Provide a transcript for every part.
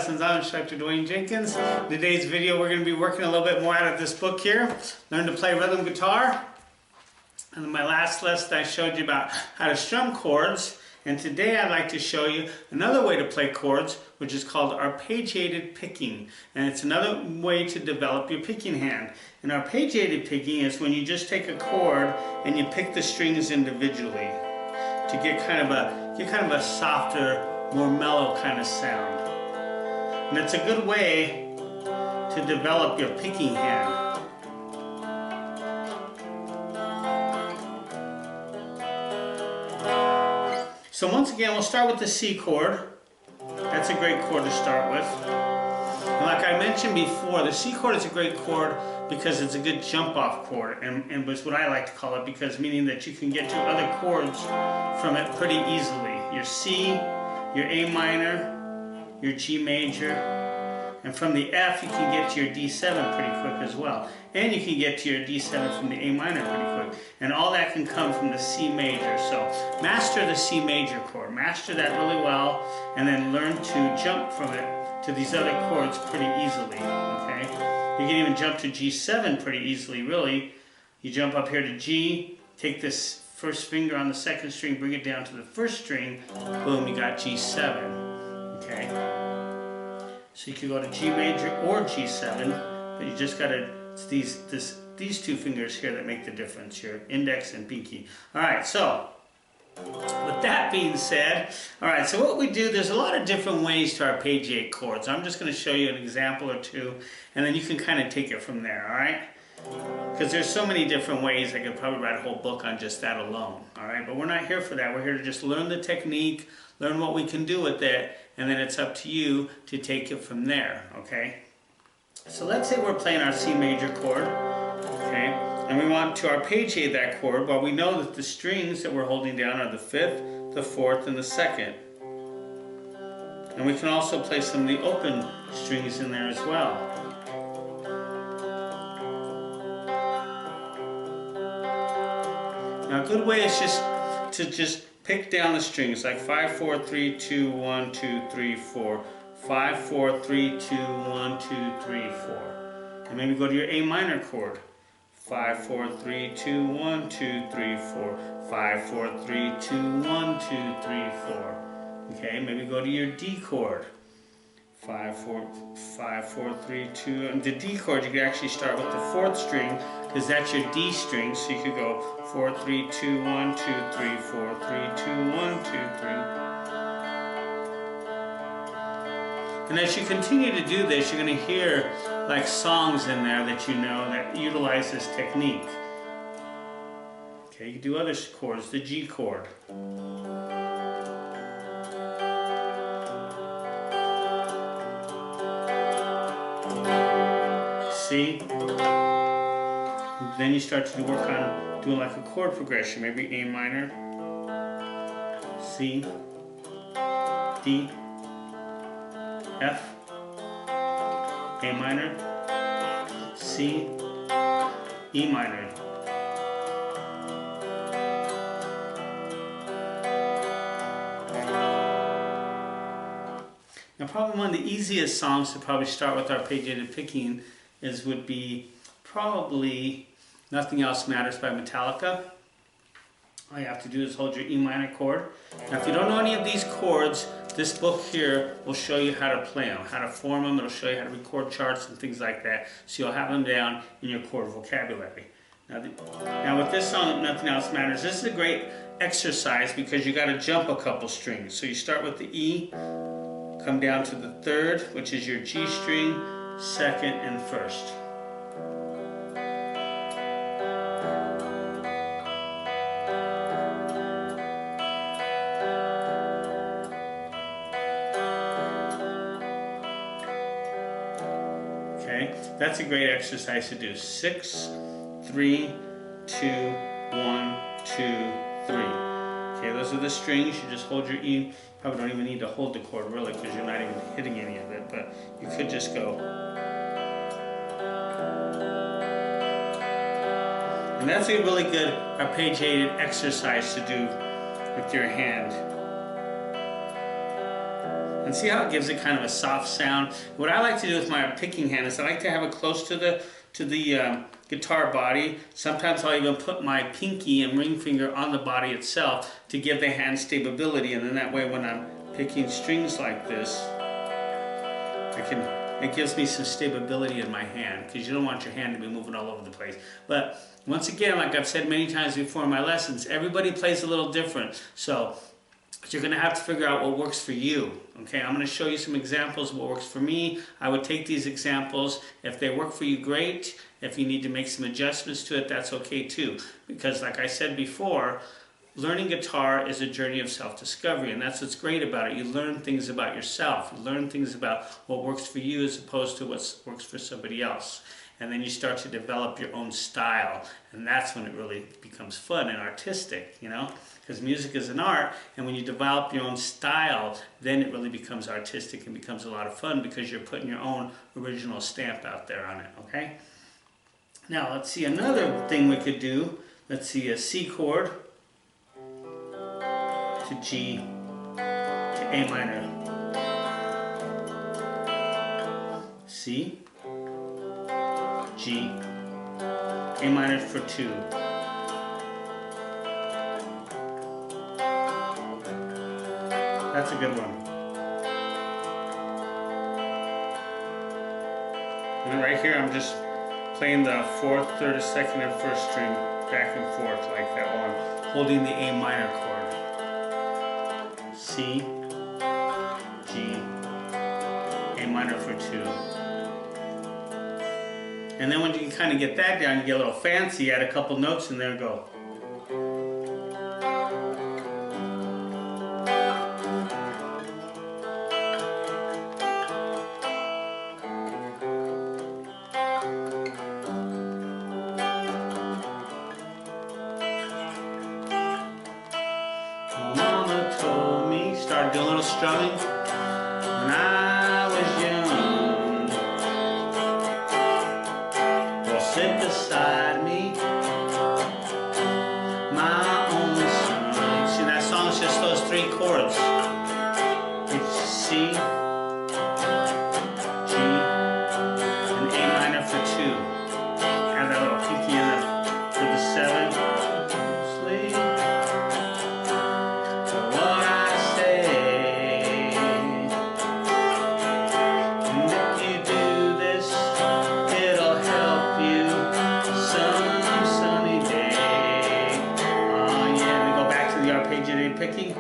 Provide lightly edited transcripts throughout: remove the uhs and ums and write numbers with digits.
lessons. I'm instructor Dwayne Jenkins. In today's video we're going to be working a little bit more out of this book here. Learn to play rhythm guitar. And in my last lesson I showed you about how to strum chords. And today I'd like to show you another way to play chords, which is called arpeggiated picking. And it's another way to develop your picking hand. And arpeggiated picking is when you just take a chord and you pick the strings individually to get kind of a softer, more mellow kind of sound. And it's a good way to develop your picking hand. So once again, we'll start with the C chord. That's a great chord to start with. And like I mentioned before, the C chord is a great chord because it's a good jump-off chord, and was what I like to call it, because meaning that you can get to other chords from it pretty easily. Your C, your A minor, your G major, and from the F you can get to your D7 pretty quick as well. And you can get to your D7 from the A minor pretty quick. And all that can come from the C major. So master the C major chord. Master that really well, and then learn to jump from it to these other chords pretty easily. Okay? You can even jump to G7 pretty easily, really. You jump up here to G, take this first finger on the second string, bring it down to the first string, boom, you got G7. Okay? So you could go to G major or G7, but you just gotta, it's these two fingers here that make the difference, your index and pinky. Alright, so with that being said, alright, so what we do, there's a lot of different ways to arpeggiate chords. I'm just going to show you an example or two, and then you can kind of take it from there, alright? Because there's so many different ways, I could probably write a whole book on just that alone, alright? But we're not here for that. We're here to just learn the technique, learn what we can do with it, and then it's up to you to take it from there, okay? So let's say we're playing our C major chord, okay? And we want to arpeggiate that chord. Well, we know that the strings that we're holding down are the 5th, the 4th, and the 2nd. And we can also play some of the open strings in there as well. Now a good way is just pick down the strings like 5, 4, 3, 2, 1, 2, 3, 4. 5, 4, 3, 2, 1, 2, 3, 4. And maybe go to your A minor chord. 5, 4, 3, 2, 1, 2, 3, 4. 5, 4, 3, 2, 1, 2, 3, 4. Okay, maybe go to your D chord. 5, 4, 3, 2, and the D chord you could actually start with the 4th string because that's your D string, so you could go 4, 3, 2, 1, 2, 3, 4, 3, 2, 1, 2, 3. And as you continue to do this, you're going to hear like songs in there that you know that utilize this technique. Okay, you can do other chords, the G chord. C. Then you start to work on doing like a chord progression, maybe A minor, C, D, F, A minor, C, E minor. Now probably one of the easiest songs to probably start with arpeggiated picking would be probably Nothing Else Matters by Metallica. All you have to do is hold your E minor chord. Now if you don't know any of these chords, this book here will show you how to play them, how to form them. It'll show you how to record charts and things like that, so you'll have them down in your chord vocabulary. Now with this song, Nothing Else Matters, this is a great exercise because you got to jump a couple strings. So you start with the E, come down to the 3rd, which is your G string, 2nd, and 1st. Okay, that's a great exercise to do. 6, 3, 2, 1, 2, 3. Okay, those are the strings. You just hold your E. You probably don't even need to hold the chord really because you're not even hitting any of it, but you could just go. And that's a really good arpeggiated exercise to do with your hand. And see how it gives it kind of a soft sound? What I like to do with my picking hand is I like to have it close to the guitar body. Sometimes I'll even put my pinky and ring finger on the body itself to give the hand stability, and then that way when I'm picking strings like this, it gives me some stability in my hand, because you don't want your hand to be moving all over the place. But once again, like I've said many times before in my lessons, everybody plays a little different. So you're going to have to figure out what works for you. Okay, I'm going to show you some examples of what works for me. I would take these examples. If they work for you, great. If you need to make some adjustments to it, that's okay too. Because like I said before, learning guitar is a journey of self-discovery, and that's what's great about it. You learn things about yourself. You learn things about what works for you as opposed to what works for somebody else. And then you start to develop your own style, and that's when it really becomes fun and artistic, you know? Because music is an art, and when you develop your own style, then it really becomes artistic and becomes a lot of fun because you're putting your own original stamp out there on it, okay? Now, let's see another thing we could do. Let's see a C chord to G to A minor. C, G, A minor for 2. That's a good one. And right here I'm just playing the 4th, 3rd, 2nd, and 1st string back and forth like that while I'm holding the A minor chord. C, G, A minor for 2. And then when you kind of get that down, you get a little fancy, add a couple notes in there and go. Mama told me, started doing a little strumming when I was young. Well, sit beside me, my only son. See, that song's just those 3 chords. It's C, G, and A minor for 2. Have that little pinky in for the 7. Arpeggiated picking.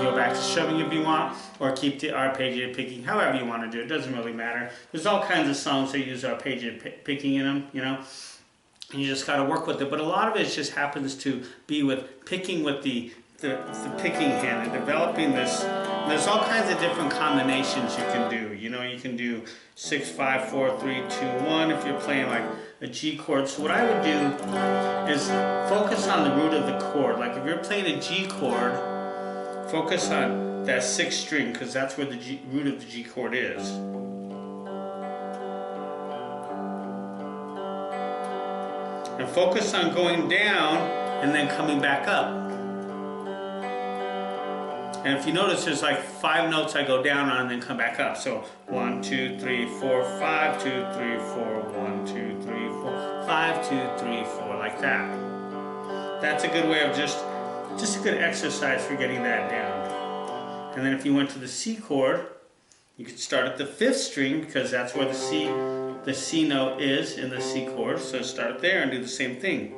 Go back to strumming if you want, or keep the arpeggiated picking, however you want to do it. It doesn't really matter. There's all kinds of songs that use arpeggiated picking in them, you know. And you just got to work with it, but a lot of it just happens to be with picking with the picking hand and developing this. There's all kinds of different combinations you can do. You know, you can do 6, 5, 4, 3, 2, 1 if you're playing like a G chord. So what I would do is focus on the root of the chord. Like if you're playing a G chord, focus on that 6th string, because that's where the root of the G chord is. And focus on going down and then coming back up. And if you notice, there's like 5 notes I go down on and then come back up. So 1, 2, 3, 4, 5, 2, 3, 4, 1, 2, 3, 4, 5, 2, 3, 4, like that. That's a good way of just a good exercise for getting that down. And then if you went to the C chord, you could start at the 5th string, because that's where the C note is in the C chord, so start there and do the same thing.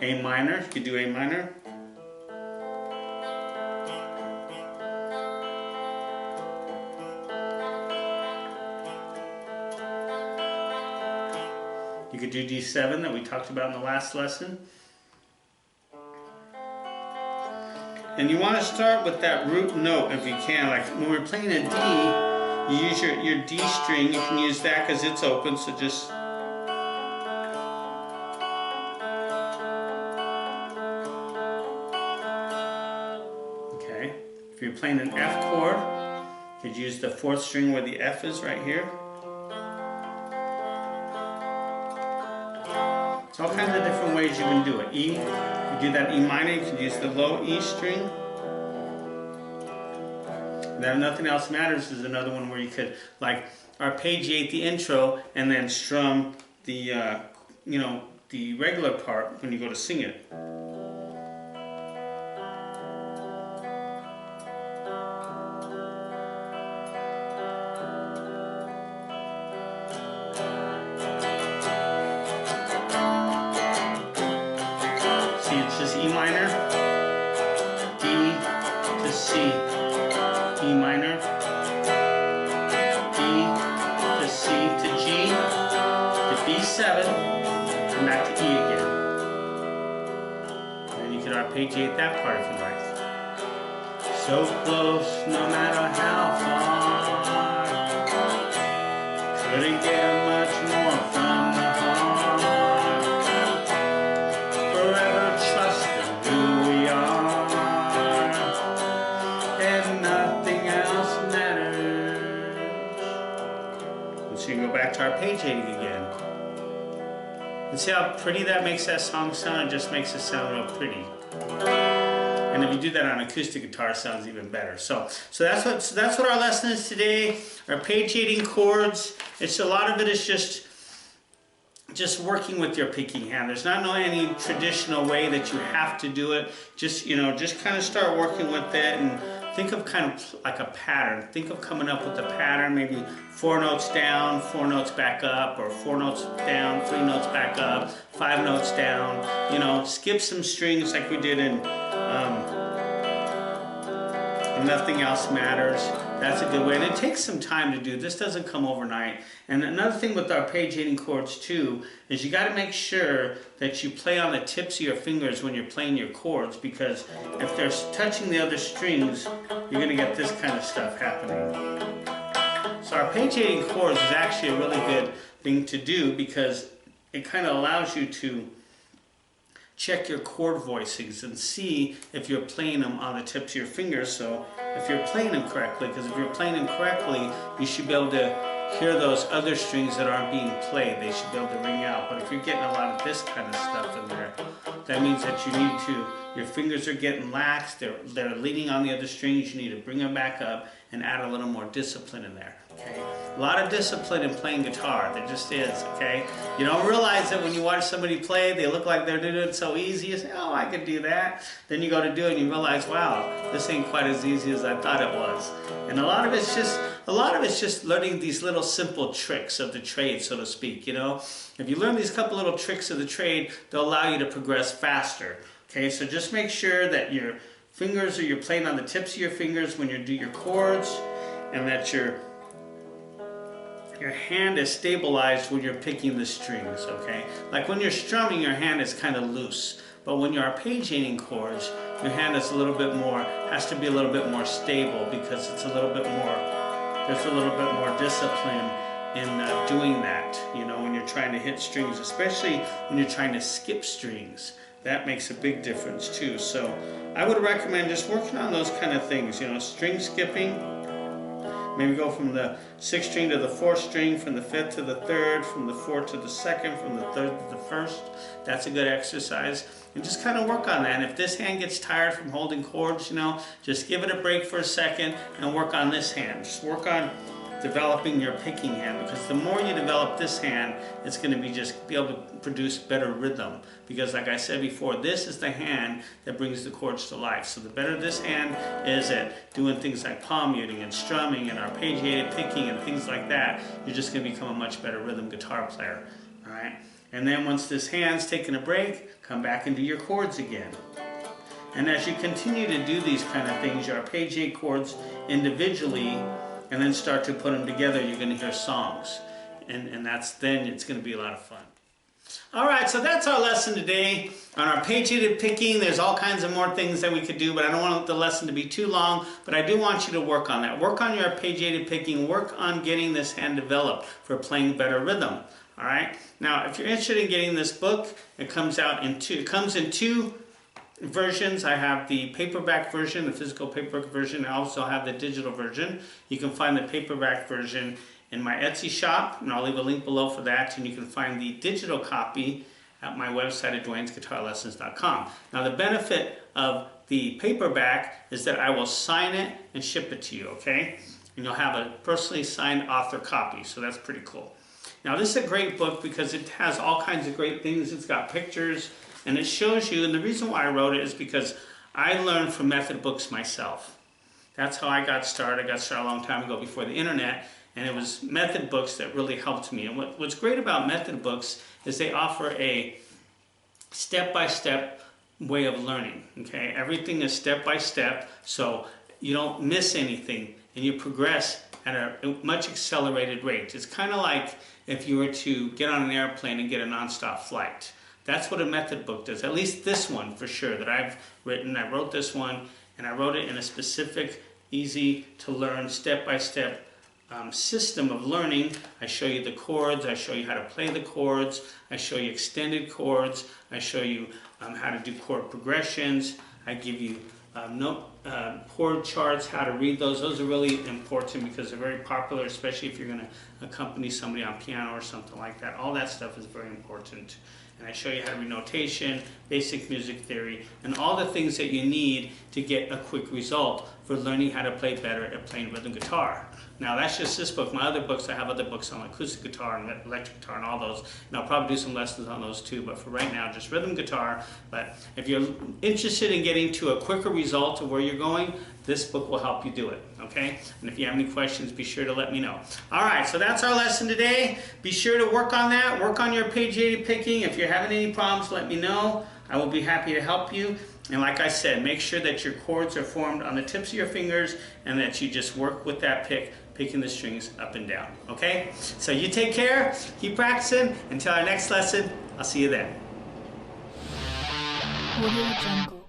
A minor, you could do A minor. You could do D7 that we talked about in the last lesson. And you want to start with that root note if you can. Like when we're playing a D, you use your D string. You can use that because it's open, so just you're playing an F chord, you could use the 4th string where the F is right here. There's all kinds of different ways you can do it. E, you do that E minor, you can use the low E string. And then Nothing Else Matters is another one where you could like arpeggiate the intro and then strum the the regular part when you go to sing it. See, it's just E minor, D to C, E minor, D to C to G to B7, and back to E again. And you can arpeggiate that part if you like. So close, no matter how far, couldn't get much more from the heart. Forever trusting who we are, and nothing else matters. And so you go back to arpeggiating again. And see how pretty that makes that song sound? It just makes it sound real pretty. And if you do that on acoustic guitar, it sounds even better. So that's what our lesson is today. Arpeggiating chords. It's a lot of it is just working with your picking hand. There's not any traditional way that you have to do it. Just kind of start working with it and think of kind of like a pattern. Think of coming up with a pattern, maybe 4 notes down, 4 notes back up, or 4 notes down, 3 notes back up, 5 notes down. Skip some strings like we did in Nothing Else Matters. That's a good way, and it takes some time to do. This doesn't come overnight. And another thing with arpeggiating chords too is you got to make sure that you play on the tips of your fingers when you're playing your chords, because if they're touching the other strings, you're going to get this kind of stuff happening. So arpeggiating chords is actually a really good thing to do because it kind of allows you to check your chord voicings and see if you're playing them on the tips of your fingers. So if you're playing them correctly, because if you're playing them correctly, you should be able to hear those other strings that aren't being played. They should be able to ring out. But if you're getting a lot of this kind of stuff in there, that means that your fingers are getting lax, they're leaning on the other strings. You need to bring them back up and add a little more discipline in there. Okay? A lot of discipline in playing guitar. There just is, okay? You don't realize that when you watch somebody play, they look like they're doing it so easy. You say, oh, I could do that. Then you go to do it and you realize, wow, this ain't quite as easy as I thought it was. And a lot of it's just learning these little simple tricks of the trade, so to speak, If you learn these couple little tricks of the trade, they'll allow you to progress faster. Okay, so just make sure that your fingers you're playing on the tips of your fingers when you do your chords, and that your hand is stabilized when you're picking the strings, okay? Like when you're strumming, your hand is kind of loose. But when you're arpeggiating chords, your hand is has to be a little bit more stable, because it's there's a little bit more discipline in doing that, when you're trying to hit strings, especially when you're trying to skip strings. That makes a big difference too. So I would recommend just working on those kind of things, string skipping. Maybe go from the 6th string to the 4th string, from the 5th to the 3rd, from the 4th to the 2nd, from the 3rd to the 1st. That's a good exercise. And just kind of work on that. And if this hand gets tired from holding chords, just give it a break for a second and work on this hand. Just work on developing your picking hand, because the more you develop this hand, it's going to be able to produce better rhythm, because like I said before, this is the hand that brings the chords to life. So the better this hand is at doing things like palm muting and strumming and arpeggiated picking and things like that, you're just going to become a much better rhythm guitar player. All right, and then once this hand's taken a break, come back and do your chords again. And as you continue to do these kind of things, you arpeggiate chords individually and then start to put them together, you're going to hear songs. And then it's going to be a lot of fun. Alright, so that's our lesson today on arpeggiated picking. There's all kinds of more things that we could do, but I don't want the lesson to be too long, but I do want you to work on that. Work on your arpeggiated picking. Work on getting this hand developed for playing better rhythm. Alright? Now, if you're interested in getting this book, it comes in two versions. I have the paperback version, the physical paperback version. I also have the digital version. You can find the paperback version in my Etsy shop, and I'll leave a link below for that. And you can find the digital copy at my website at dwaynesguitarlessons.com. Now the benefit of the paperback is that I will sign it and ship it to you, okay? And you'll have a personally signed author copy, so that's pretty cool. Now this is a great book because it has all kinds of great things. It's got pictures, and it shows you, and the reason why I wrote it is because I learned from method books myself. That's how I got started. I got started a long time ago before the internet, and it was method books that really helped me. And what's great about method books is they offer a step-by-step way of learning, okay? Everything is step-by-step, so you don't miss anything, and you progress at a much accelerated rate. It's kind of like if you were to get on an airplane and get a non-stop flight. That's what a method book does, at least this one for sure that I've written. I wrote this one, and I wrote it in a specific, easy to learn, step-by-step system of learning. I show you the chords, I show you how to play the chords, I show you extended chords, I show you how to do chord progressions, I give you chord charts, how to read those. Those are really important because they're very popular, especially if you're going to accompany somebody on piano or something like that. All that stuff is very important. And I show you how to read notation, basic music theory, and all the things that you need to get a quick result for learning how to play better at playing rhythm guitar. Now that's just this book. My other books, I have other books on acoustic guitar and electric guitar and all those, and I'll probably do some lessons on those too, but for right now, just rhythm guitar. But if you're interested in getting to a quicker result of where you're going, this book will help you do it, okay? And if you have any questions, be sure to let me know. All right, so that's our lesson today. Be sure to work on that, work on your arpeggiated picking. If you're having any problems, let me know. I will be happy to help you. And like I said, make sure that your chords are formed on the tips of your fingers and that you just work with that pick, picking the strings up and down, okay? So you take care, keep practicing. Until our next lesson, I'll see you then. Audio Jungle.